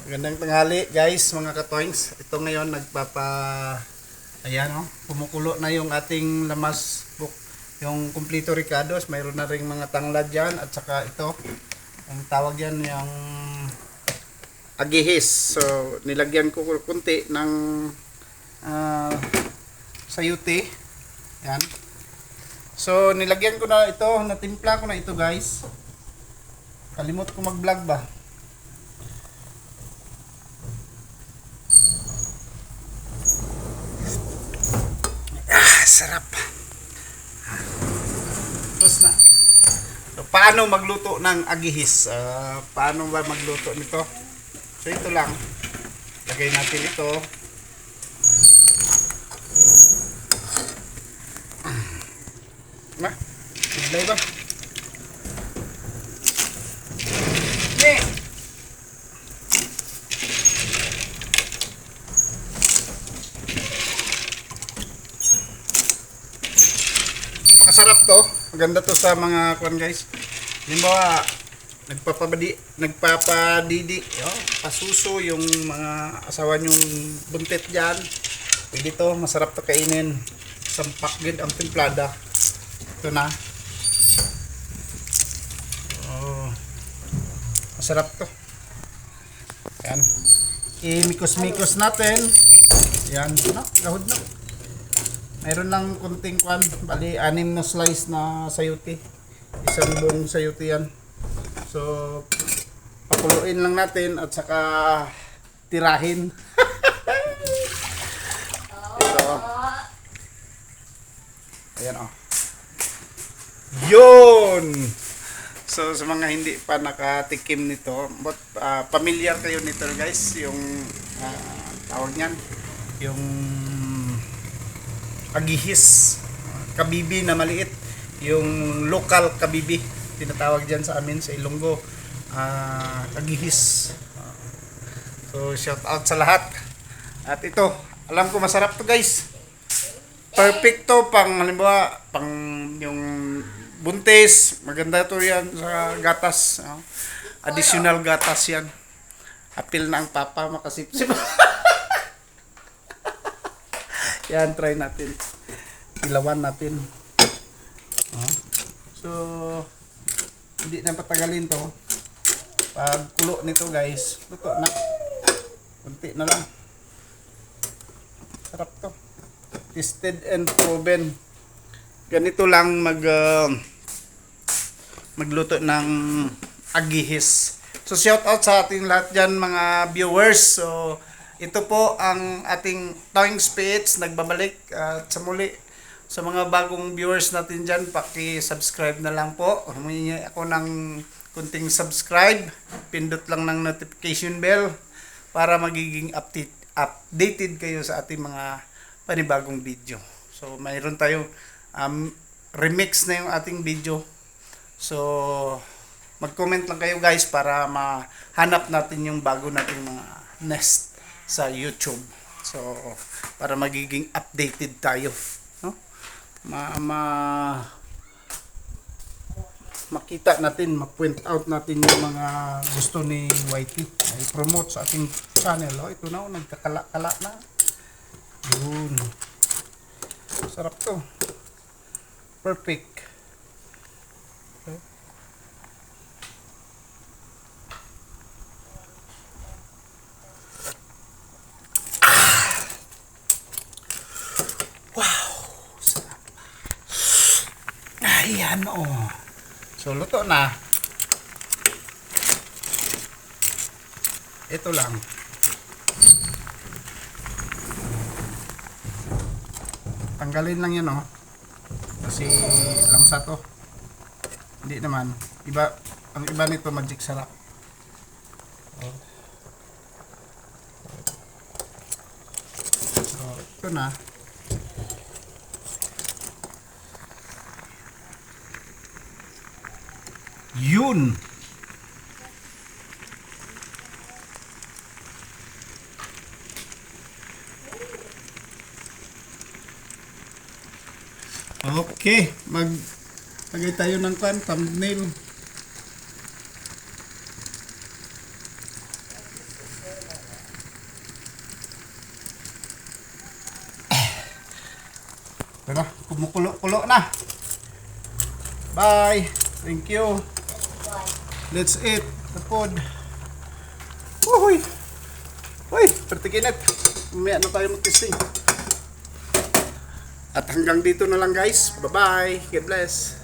Magandang tanghali guys, mga katoings. Ito ngayon ayan oh, kumukulo na yung ating lamas book, yung Complito Ricados. Mayroon na ring mga tanglad dyan at saka ito, ang tawag yan yung agihis. So nilagyan ko kunti ng sayuti. Yan. So nilagyan ko na ito, natimpla ko na ito guys. Kalimot ko mag-vlog ba? Sarap. Tapos na. So, paano magluto ng agihis? Paano ba magluto nito? So, ito lang. Lagay natin ito. Na? Iglay ba? Ne! Masarap to. Maganda to sa mga kuan guys. Halimbawa, nagpapadidi, pasuso yung mga asawa nyong buntit diyan. Pwede to, masarap to kainin. Sampak gid ang templada. Ito na. Oh. Masarap to. Yan. I-mikos-mikos natin. Yan, no? Gahod na. Mayroon lang kunting kwan, bali 6 na slice na sayuti. Isang buong sayuti yan. So, pakuluin lang natin at saka tirahin. Ito. Ayan oh. Yun! So, sa mga hindi pa nakatikim nito, but familiar kayo nito guys, yung tawag niyan, yung agihis, kabibi na maliit, yung local kabibi tinatawag dyan sa amin sa Ilonggo, agihis. So shout out sa lahat. At ito, alam ko masarap to guys, perfect to pang halimbawa pang yung buntis, maganda to yan sa gatas, additional gatas yan, apil na ang papa makasipsip. Yan, try natin. Ilawan natin. So, hindi na patagalin to. Pag kulo nito guys, luto na. Kunti na lang. Sarap to. Tested and proven. Ganito lang magluto ng agihis. So, shout out sa ating lahat dyan mga viewers. So, ito po ang ating Toing Spits, nagbabalik at sa muli sa mga bagong viewers natin dyan, paki-subscribe na lang po. Humingi ako ng kunting subscribe, pindot lang ng notification bell para magiging updated kayo sa ating mga panibagong video. So mayroon tayo remix na yung ating video. So mag-comment lang kayo guys para mahanap natin yung bago nating mga next sa YouTube. So para magiging updated tayo, no? Makita natin, ma-point out natin yung mga gusto ni Whitey i-promote sa ating channel. Ito na, nagkakala-kala na. Yun. Sarap to. Perfect. Ayan oh. So luto na. Ito lang. Tanggalin lang yan oh. Kasi langsa to. Hindi naman. Ang iba nito magic sarap. So ito na. Yun. Okay, maglagay tayo ng thumbnail. Tara, kumukulo-kulo na. Bye. Thank you. Let's eat the food. Uy! Uy! Pertikinit. Mamaya na tayo mag-testing. At hanggang dito na lang guys. Bye-bye. God bless.